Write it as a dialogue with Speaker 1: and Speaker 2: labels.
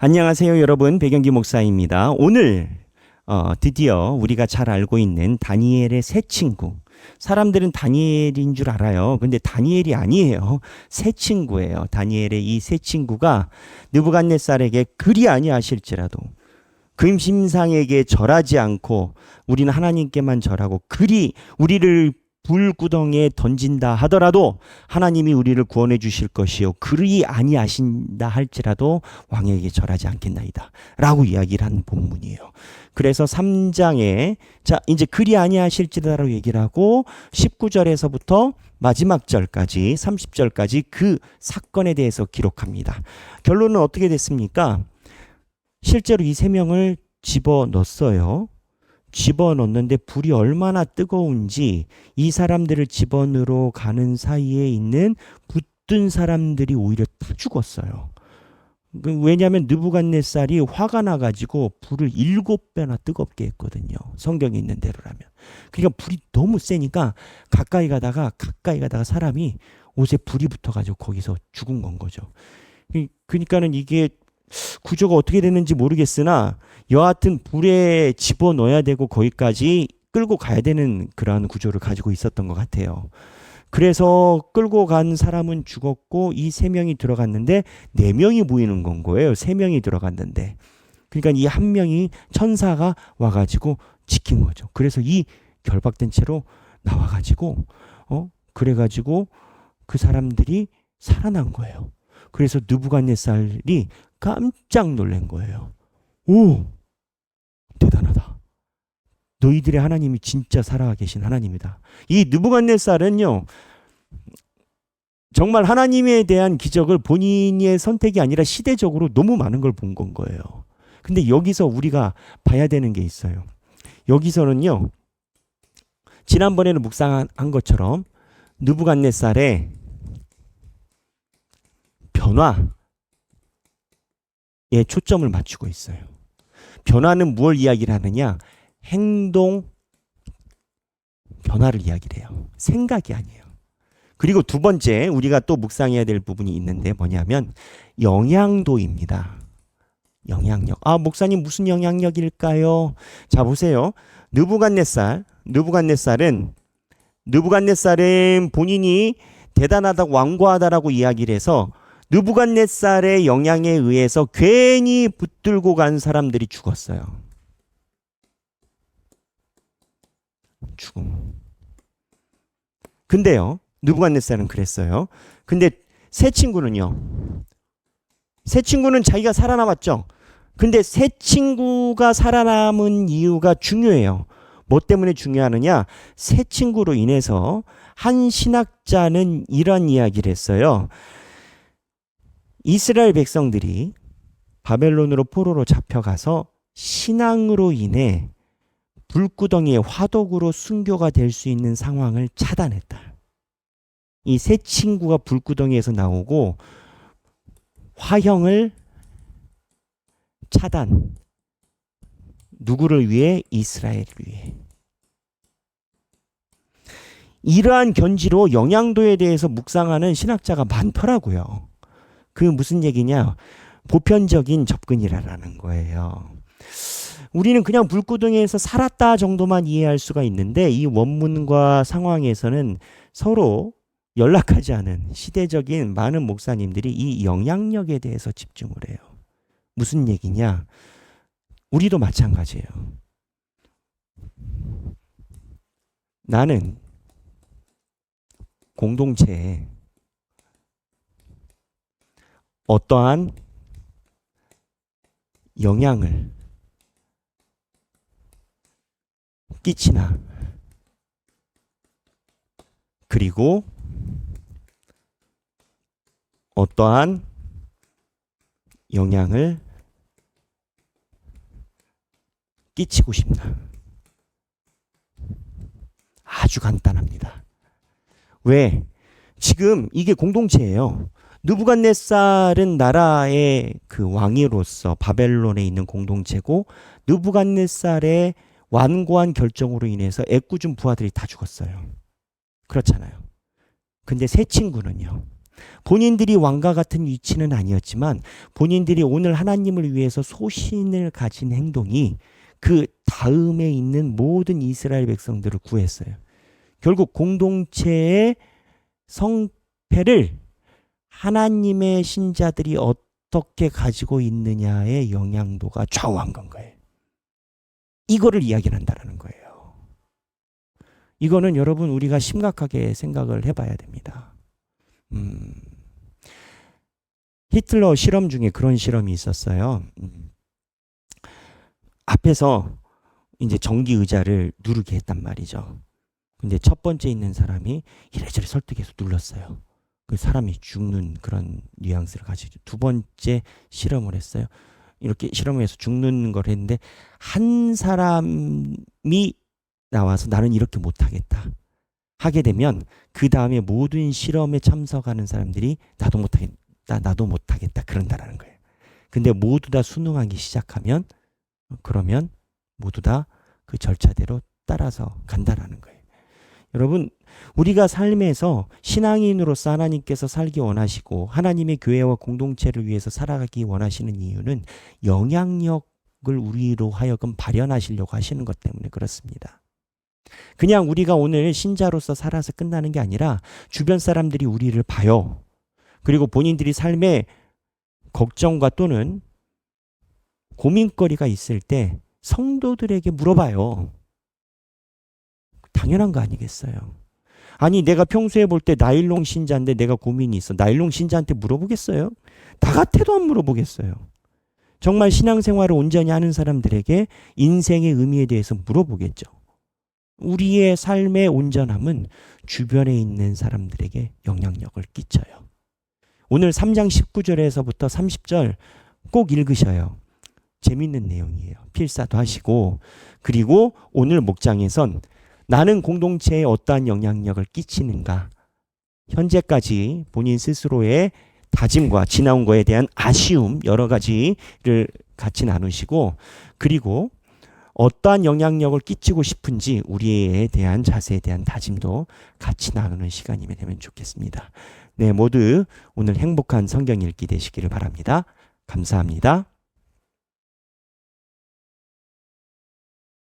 Speaker 1: 안녕하세요, 여러분. 백영기 목사입니다. 오늘 드디어 우리가 잘 알고 있는 다니엘의 새 친구. 사람들은 다니엘인 줄 알아요. 근데 다니엘이 아니에요. 새 친구예요. 다니엘의 이 새 친구가 느부갓네살에게 그리 아니하실지라도 금심상에게 절하지 않고 우리는 하나님께만 절하고 그리 우리를 불구덩이에 던진다 하더라도 하나님이 우리를 구원해 주실 것이요 그리 아니하신다 할지라도 왕에게 절하지 않겠나이다 라고 이야기를 한 본문이에요. 그래서 3장에 자 이제 그리 아니하실지라고 얘기를 하고 19절에서부터 마지막 절까지 30절까지 그 사건에 대해서 기록합니다. 결론은 어떻게 됐습니까? 실제로 이 3명을 집어넣었어요. 집어넣는데 불이 얼마나 뜨거운지 이 사람들을 집어넣으러 가는 사이에 있는 붙든 사람들이 오히려 다 죽었어요. 왜냐하면 느부갓네살이 화가 나가지고 불을 7배나 뜨겁게 했거든요. 성경에 있는 대로라면. 그러니까 불이 너무 세니까 가까이 가다가 사람이 옷에 불이 붙어가지고 거기서 죽은 건 거죠. 그러니까는 이게 구조가 어떻게 됐는지 모르겠으나 여하튼 불에 집어넣어야 되고 거기까지 끌고 가야 되는 그러한 구조를 가지고 있었던 것 같아요. 그래서 끌고 간 사람은 죽었고 이 3명이 들어갔는데 4명이 보이는 건 거예요. 3명이 들어갔는데. 그러니까 이 한 명이 천사가 와가지고 지킨 거죠. 그래서 이 결박된 채로 나와가지고 그래가지고 그 사람들이 살아난 거예요. 그래서 느부갓네살이 깜짝 놀란 거예요. 오! 대단하다. 너희들의 하나님이 진짜 살아계신 하나님이다. 이 느부갓네살은요. 정말 하나님에 대한 기적을 본인의 선택이 아니라 시대적으로 너무 많은 걸 본 건 거예요. 근데 여기서 우리가 봐야 되는 게 있어요. 여기서는요. 지난번에는 묵상한 것처럼 느부갓네살의 변화에 초점을 맞추고 있어요. 변화는 무엇을 이야기를 하느냐? 행동 변화를 이야기를 해요. 생각이 아니에요. 그리고 두 번째 우리가 또 묵상해야 될 부분이 있는데 뭐냐면 영향도입니다. 영향력. 목사님 무슨 영향력일까요? 자 보세요. 느부갓네살은 본인이 대단하다고 완고하다라고 이야기를 해서 느부갓네살의 영향에 의해서 괜히 붙들고 간 사람들이 죽었어요. 죽음. 근데요. 느부갓네살은 그랬어요. 근데 새 친구는요. 새 친구는 자기가 살아남았죠. 근데 새 친구가 살아남은 이유가 중요해요. 뭐 때문에 중요하느냐? 새 친구로 인해서 한 신학자는 이런 이야기를 했어요. 이스라엘 백성들이 바벨론으로 포로로 잡혀가서 신앙으로 인해 불구덩이의 화독으로 순교가 될 수 있는 상황을 차단했다. 이 새 친구가 불구덩이에서 나오고 화형을 차단. 누구를 위해? 이스라엘을 위해. 이러한 견지로 영향도에 대해서 묵상하는 신학자가 많더라고요. 그 무슨 얘기냐? 보편적인 접근이라는 거예요. 우리는 그냥 불구덩이에서 살았다 정도만 이해할 수가 있는데 이 원문과 상황에서는 서로 연락하지 않은 시대적인 많은 목사님들이 이 영향력에 대해서 집중을 해요. 무슨 얘기냐? 우리도 마찬가지예요. 나는 공동체에 어떠한 영향을 끼치나 그리고 어떠한 영향을 끼치고 싶나? 아주 간단합니다. 왜? 지금 이게 공동체예요. 느부갓네살은 나라의 그 왕으로서 바벨론에 있는 공동체고 느부갓네살의 완고한 결정으로 인해서 애꿎은 부하들이 다 죽었어요. 그렇잖아요. 근데 새 친구는요. 본인들이 왕과 같은 위치는 아니었지만 본인들이 오늘 하나님을 위해서 소신을 가진 행동이 그 다음에 있는 모든 이스라엘 백성들을 구했어요. 결국 공동체의 성패를 하나님의 신자들이 어떻게 가지고 있느냐의 영향도가 좌우한 건 거예요. 이거를 이야기를 한다는 거예요. 이거는 여러분 우리가 심각하게 생각을 해봐야 됩니다. 히틀러 실험 중에 그런 실험이 있었어요. 앞에서 이제 전기 의자를 누르게 했단 말이죠. 근데 첫 번째 있는 사람이 이래저래 설득해서 눌렀어요. 그 사람이 죽는 그런 뉘앙스를 가지고 두 번째 실험을 했어요. 이렇게 실험을 해서 죽는 걸 했는데 한 사람이 나와서 나는 이렇게 못하겠다 하게 되면 그 다음에 모든 실험에 참석하는 사람들이 나도 못하겠다 그런다라는 거예요. 근데 모두 다 순응하기 시작하면 그러면 모두 다 그 절차대로 따라서 간다라는 거예요. 여러분 우리가 삶에서 신앙인으로서 하나님께서 살기 원하시고 하나님의 교회와 공동체를 위해서 살아가기 원하시는 이유는 영향력을 우리로 하여금 발현하시려고 하시는 것 때문에 그렇습니다. 그냥 우리가 오늘 신자로서 살아서 끝나는 게 아니라 주변 사람들이 우리를 봐요. 그리고 본인들이 삶에 걱정과 또는 고민거리가 있을 때 성도들에게 물어봐요. 당연한 거 아니겠어요? 아니 내가 평소에 볼 때 나일론 신자인데 내가 고민이 있어. 나일론 신자한테 물어보겠어요? 나 같아도 안 물어보겠어요. 정말 신앙생활을 온전히 하는 사람들에게 인생의 의미에 대해서 물어보겠죠. 우리의 삶의 온전함은 주변에 있는 사람들에게 영향력을 끼쳐요. 오늘 3장 19절에서부터 30절 꼭 읽으셔요. 재밌는 내용이에요. 필사도 하시고 그리고 오늘 목장에선 나는 공동체에 어떠한 영향력을 끼치는가 현재까지 본인 스스로의 다짐과 지나온 거에 대한 아쉬움 여러 가지를 같이 나누시고 그리고 어떠한 영향력을 끼치고 싶은지 우리에 대한 자세에 대한 다짐도 같이 나누는 시간이 되면 좋겠습니다. 네, 모두 오늘 행복한 성경 읽기 되시기를 바랍니다. 감사합니다.